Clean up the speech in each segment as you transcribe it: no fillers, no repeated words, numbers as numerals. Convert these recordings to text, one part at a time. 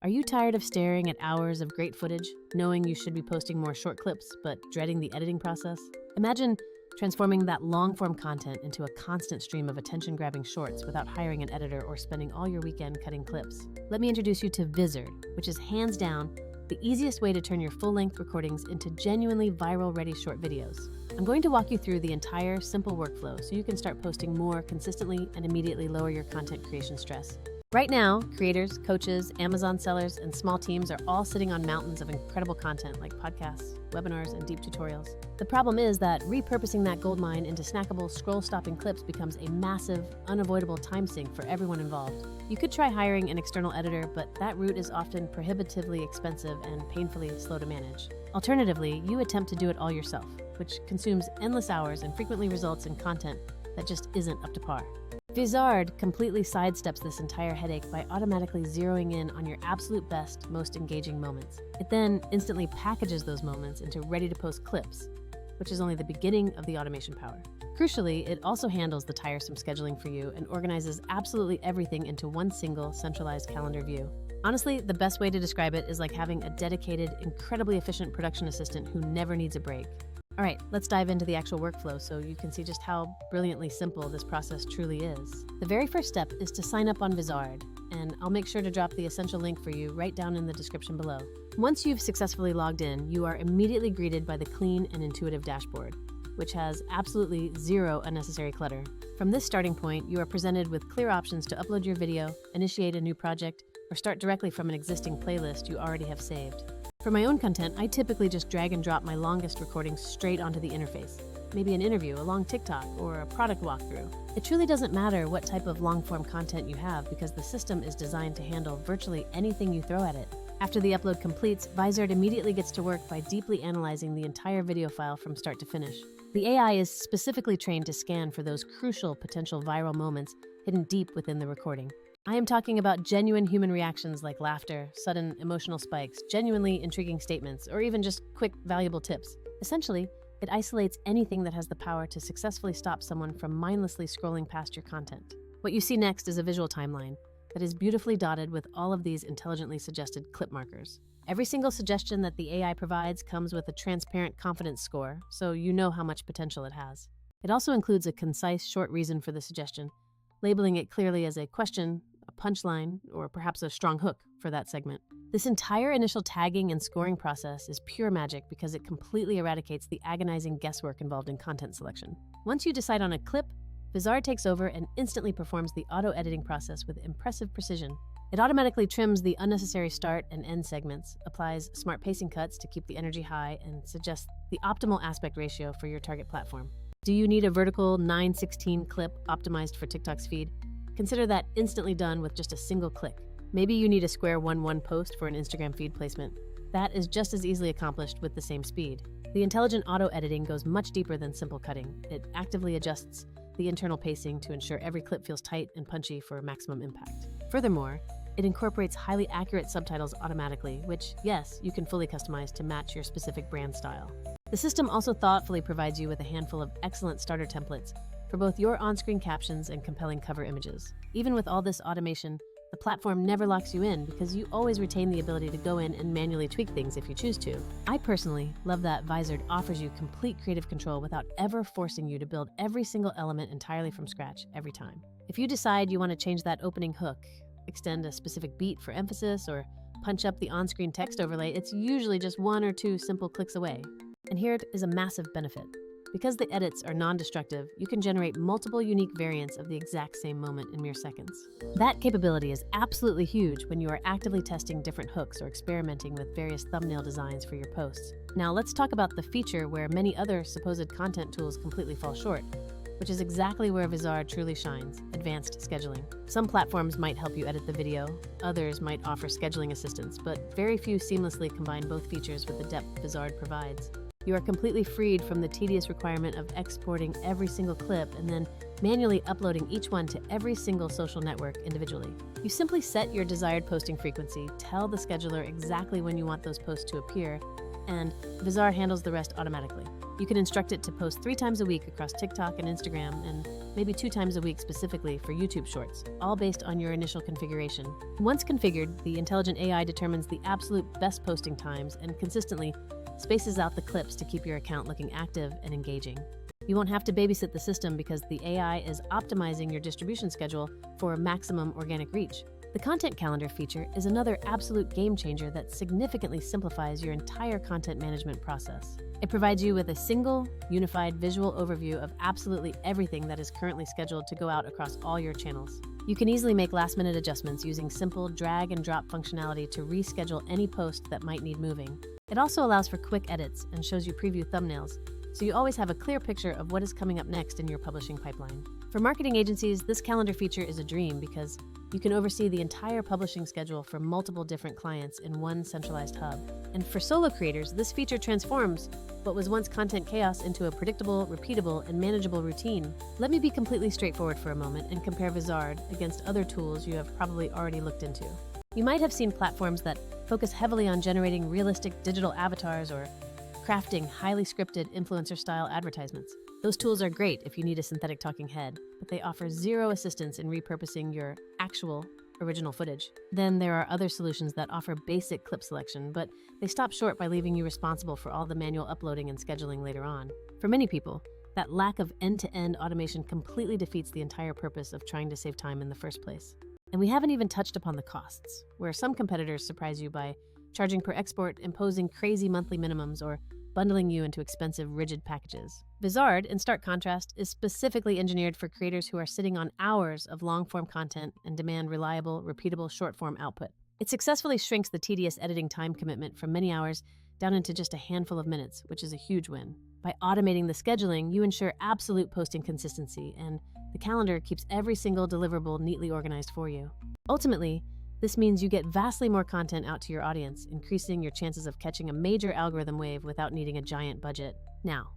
Are you tired of staring at hours of great footage, knowing you should be posting more short clips, but dreading the editing process? Imagine transforming that long-form content into a constant stream of attention-grabbing shorts without hiring an editor or spending all your weekend cutting clips. Let me introduce you to Vizard, which is hands down the easiest way to turn your full-length recordings into genuinely viral-ready short videos. I'm going to walk you through the entire simple workflow so you can start posting more consistently and immediately lower your content creation stress. Right now, creators, coaches, Amazon sellers, and small teams are all sitting on mountains of incredible content like podcasts, webinars, and deep tutorials. The problem is that repurposing that goldmine into snackable, scroll-stopping clips becomes a massive, unavoidable time sink for everyone involved. You could try hiring an external editor, but that route is often prohibitively expensive and painfully slow to manage. Alternatively, you attempt to do it all yourself, which consumes endless hours and frequently results in content that just isn't up to par. Vizard completely sidesteps this entire headache by automatically zeroing in on your absolute best, most engaging moments. It then instantly packages those moments into ready-to-post clips, which is only the beginning of the automation power. Crucially, it also handles the tiresome scheduling for you and organizes absolutely everything into one single, centralized calendar view. Honestly, the best way to describe it is like having a dedicated, incredibly efficient production assistant who never needs a break. All right, let's dive into the actual workflow so you can see just how brilliantly simple this process truly is. The very first step is to sign up on Vizard, and I'll make sure to drop the essential link for you right down in the description below. Once you've successfully logged in, you are immediately greeted by the clean and intuitive dashboard, which has absolutely zero unnecessary clutter. From this starting point, you are presented with clear options to upload your video, initiate a new project, or start directly from an existing playlist you already have saved. For my own content, I typically just drag and drop my longest recordings straight onto the interface. Maybe an interview, a long TikTok, or a product walkthrough. It truly doesn't matter what type of long-form content you have because the system is designed to handle virtually anything you throw at it. After the upload completes, Vizard immediately gets to work by deeply analyzing the entire video file from start to finish. The AI is specifically trained to scan for those crucial potential viral moments hidden deep within the recording. I am talking about genuine human reactions like laughter, sudden emotional spikes, genuinely intriguing statements, or even just quick, valuable tips. Essentially, it isolates anything that has the power to successfully stop someone from mindlessly scrolling past your content. What you see next is a visual timeline that is beautifully dotted with all of these intelligently suggested clip markers. Every single suggestion that the AI provides comes with a transparent confidence score, so you know how much potential it has. It also includes a concise, short reason for the suggestion, labeling it clearly as a question, a punchline, or perhaps a strong hook for that segment. This entire initial tagging and scoring process is pure magic because it completely eradicates the agonizing guesswork involved in content selection. Once you decide on a clip, Vizard takes over and instantly performs the auto-editing process with impressive precision. It automatically trims the unnecessary start and end segments, applies smart pacing cuts to keep the energy high, and suggests the optimal aspect ratio for your target platform. Do you need a vertical 9:16 clip optimized for TikTok's feed? Consider that instantly done with just a single click. Maybe you need a square 1:1 post for an Instagram feed placement. That is just as easily accomplished with the same speed. The intelligent auto-editing goes much deeper than simple cutting. It actively adjusts the internal pacing to ensure every clip feels tight and punchy for maximum impact. Furthermore, it incorporates highly accurate subtitles automatically, which, yes, you can fully customize to match your specific brand style. The system also thoughtfully provides you with a handful of excellent starter templates for both your on-screen captions and compelling cover images. Even with all this automation, the platform never locks you in because you always retain the ability to go in and manually tweak things if you choose to. I personally love that Vizard offers you complete creative control without ever forcing you to build every single element entirely from scratch every time. If you decide you want to change that opening hook, extend a specific beat for emphasis, or punch up the on-screen text overlay, it's usually just one or two simple clicks away. And here is a massive benefit. Because the edits are non-destructive, you can generate multiple unique variants of the exact same moment in mere seconds. That capability is absolutely huge when you are actively testing different hooks or experimenting with various thumbnail designs for your posts. Now let's talk about the feature where many other supposed content tools completely fall short, which is exactly where Vizard truly shines: advanced scheduling. Some platforms might help you edit the video, others might offer scheduling assistance, but very few seamlessly combine both features with the depth Vizard provides. You are completely freed from the tedious requirement of exporting every single clip and then manually uploading each one to every single social network individually. You simply set your desired posting frequency, tell the scheduler exactly when you want those posts to appear, and Vizard handles the rest automatically. You can instruct it to post 3 times a week across TikTok and Instagram, and maybe 2 times a week specifically for YouTube Shorts, all based on your initial configuration. Once configured, the intelligent AI determines the absolute best posting times and consistently spaces out the clips to keep your account looking active and engaging. You won't have to babysit the system because the AI is optimizing your distribution schedule for maximum organic reach. The content calendar feature is another absolute game changer that significantly simplifies your entire content management process. It provides you with a single, unified visual overview of absolutely everything that is currently scheduled to go out across all your channels. You can easily make last-minute adjustments using simple drag and drop functionality to reschedule any post that might need moving. It also allows for quick edits and shows you preview thumbnails, so you always have a clear picture of what is coming up next in your publishing pipeline. For marketing agencies, this calendar feature is a dream because you can oversee the entire publishing schedule for multiple different clients in one centralized hub. And for solo creators, this feature transforms what was once content chaos into a predictable, repeatable, and manageable routine. Let me be completely straightforward for a moment and compare Vizard against other tools you have probably already looked into. You might have seen platforms that focus heavily on generating realistic digital avatars or crafting highly scripted influencer-style advertisements. Those tools are great if you need a synthetic talking head, but they offer zero assistance in repurposing your actual original footage. Then there are other solutions that offer basic clip selection, but they stop short by leaving you responsible for all the manual uploading and scheduling later on. For many people, that lack of end-to-end automation completely defeats the entire purpose of trying to save time in the first place. And we haven't even touched upon the costs, where some competitors surprise you by charging per export, imposing crazy monthly minimums, or bundling you into expensive, rigid packages. Vizard, in stark contrast, is specifically engineered for creators who are sitting on hours of long-form content and demand reliable, repeatable short-form output. It successfully shrinks the tedious editing time commitment from many hours down into just a handful of minutes, which is a huge win. By automating the scheduling, you ensure absolute posting consistency, and the calendar keeps every single deliverable neatly organized for you. Ultimately, this means you get vastly more content out to your audience, increasing your chances of catching a major algorithm wave without needing a giant budget. Now,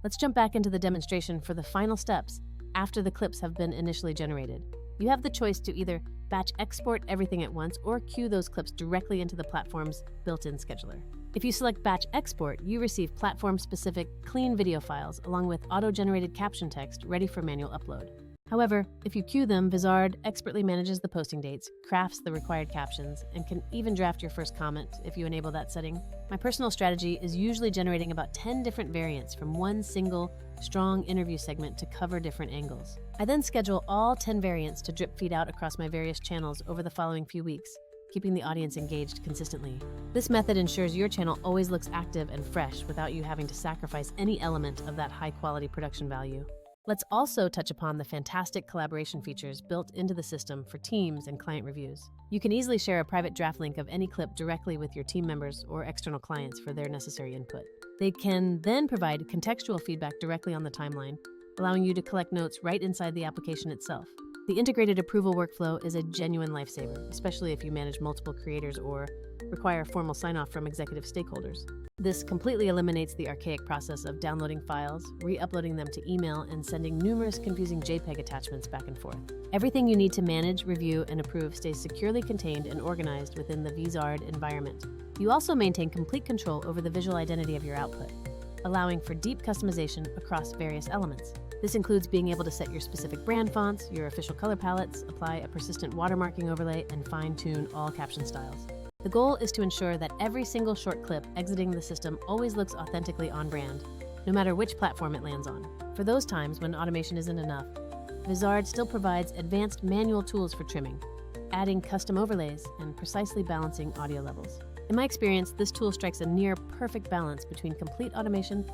let's jump back into the demonstration for the final steps after the clips have been initially generated. You have the choice to either batch export everything at once or queue those clips directly into the platform's built-in scheduler. If you select batch export, you receive platform-specific, clean video files along with auto-generated caption text ready for manual upload. However, if you queue them, Vizard expertly manages the posting dates, crafts the required captions, and can even draft your first comment if you enable that setting. My personal strategy is usually generating about 10 different variants from one single, strong interview segment to cover different angles. I then schedule all 10 variants to drip feed out across my various channels over the following few weeks, keeping the audience engaged consistently. This method ensures your channel always looks active and fresh without you having to sacrifice any element of that high-quality production value. Let's also touch upon the fantastic collaboration features built into the system for teams and client reviews. You can easily share a private draft link of any clip directly with your team members or external clients for their necessary input. They can then provide contextual feedback directly on the timeline, allowing you to collect notes right inside the application itself. The integrated approval workflow is a genuine lifesaver, especially if you manage multiple creators or require formal sign-off from executive stakeholders. This completely eliminates the archaic process of downloading files, re-uploading them to email, and sending numerous confusing JPEG attachments back and forth. Everything you need to manage, review, and approve stays securely contained and organized within the Vizard environment. You also maintain complete control over the visual identity of your output, allowing for deep customization across various elements. This includes being able to set your specific brand fonts, your official color palettes, apply a persistent watermarking overlay, and fine-tune all caption styles. The goal is to ensure that every single short clip exiting the system always looks authentically on brand, no matter which platform it lands on. For those times when automation isn't enough, Vizard still provides advanced manual tools for trimming, adding custom overlays, and precisely balancing audio levels. In my experience, this tool strikes a near perfect balance between complete automation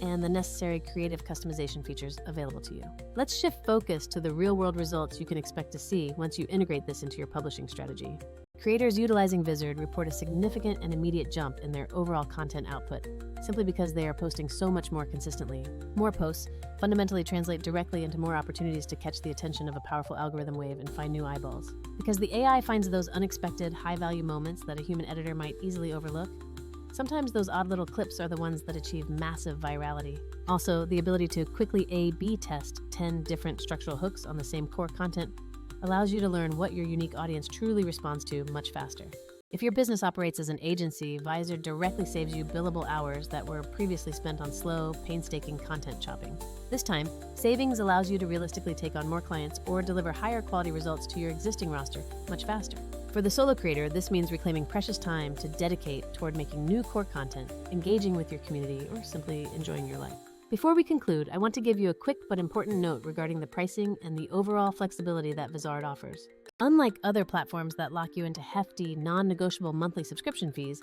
and the necessary creative customization features available to you. Let's shift focus to the real-world results you can expect to see once you integrate this into your publishing strategy. Creators utilizing Vizard report a significant and immediate jump in their overall content output, simply because they are posting so much more consistently. More posts fundamentally translate directly into more opportunities to catch the attention of a powerful algorithm wave and find new eyeballs. Because the AI finds those unexpected, high-value moments that a human editor might easily overlook, sometimes those odd little clips are the ones that achieve massive virality. Also, the ability to quickly A/B test 10 different structural hooks on the same core content allows you to learn what your unique audience truly responds to much faster. If your business operates as an agency, Vizard directly saves you billable hours that were previously spent on slow, painstaking content chopping. This time, savings allows you to realistically take on more clients or deliver higher quality results to your existing roster much faster. For the solo creator, this means reclaiming precious time to dedicate toward making new core content, engaging with your community, or simply enjoying your life. Before we conclude, I want to give you a quick but important note regarding the pricing and the overall flexibility that Vizard offers. Unlike other platforms that lock you into hefty, non-negotiable monthly subscription fees,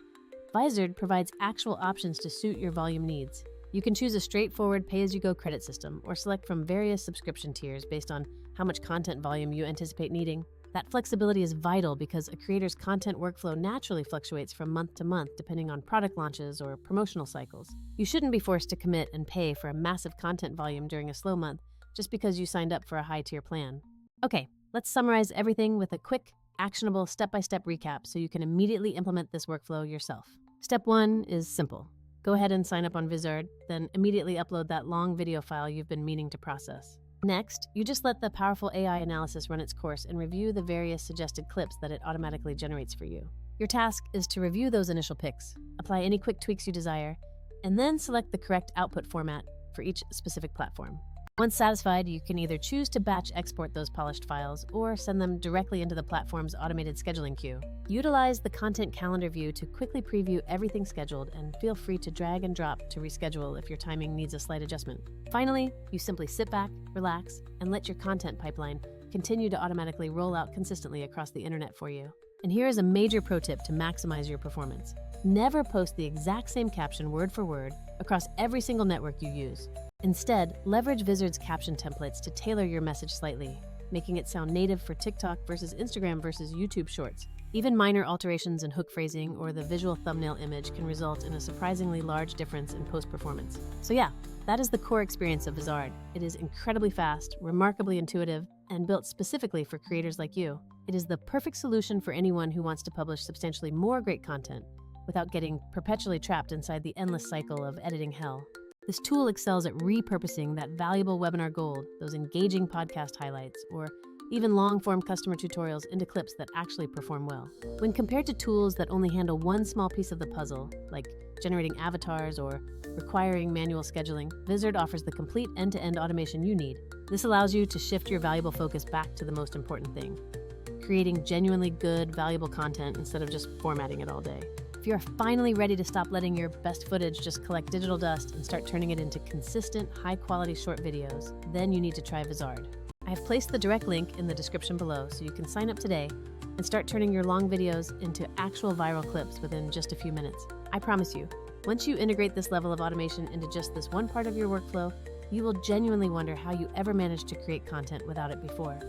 Vizard provides actual options to suit your volume needs. You can choose a straightforward pay-as-you-go credit system or select from various subscription tiers based on how much content volume you anticipate needing. That flexibility is vital because a creator's content workflow naturally fluctuates from month to month depending on product launches or promotional cycles. You shouldn't be forced to commit and pay for a massive content volume during a slow month just because you signed up for a high-tier plan. Okay, let's summarize everything with a quick, actionable step-by-step recap so you can immediately implement this workflow yourself. Step 1 is simple. Go ahead and sign up on Vizard, then immediately upload that long video file you've been meaning to process. Next, you just let the powerful AI analysis run its course and review the various suggested clips that it automatically generates for you. Your task is to review those initial picks, apply any quick tweaks you desire, and then select the correct output format for each specific platform. Once satisfied, you can either choose to batch export those polished files or send them directly into the platform's automated scheduling queue. Utilize the content calendar view to quickly preview everything scheduled and feel free to drag and drop to reschedule if your timing needs a slight adjustment. Finally, you simply sit back, relax, and let your content pipeline continue to automatically roll out consistently across the internet for you. And here is a major pro tip to maximize your performance. Never post the exact same caption word for word across every single network you use. Instead, leverage Vizard's caption templates to tailor your message slightly, making it sound native for TikTok versus Instagram versus YouTube Shorts. Even minor alterations in hook phrasing or the visual thumbnail image can result in a surprisingly large difference in post-performance. So yeah, that is the core experience of Vizard. It is incredibly fast, remarkably intuitive, and built specifically for creators like you. It is the perfect solution for anyone who wants to publish substantially more great content without getting perpetually trapped inside the endless cycle of editing hell. This tool excels at repurposing that valuable webinar gold, those engaging podcast highlights, or even long-form customer tutorials into clips that actually perform well. When compared to tools that only handle one small piece of the puzzle, like generating avatars or requiring manual scheduling, Vizard offers the complete end-to-end automation you need. This allows you to shift your valuable focus back to the most important thing, creating genuinely good, valuable content instead of just formatting it all day. If you're finally ready to stop letting your best footage just collect digital dust and start turning it into consistent, high-quality short videos, then you need to try Vizard. I have placed the direct link in the description below so you can sign up today and start turning your long videos into actual viral clips within just a few minutes. I promise you, once you integrate this level of automation into just this one part of your workflow, you will genuinely wonder how you ever managed to create content without it before.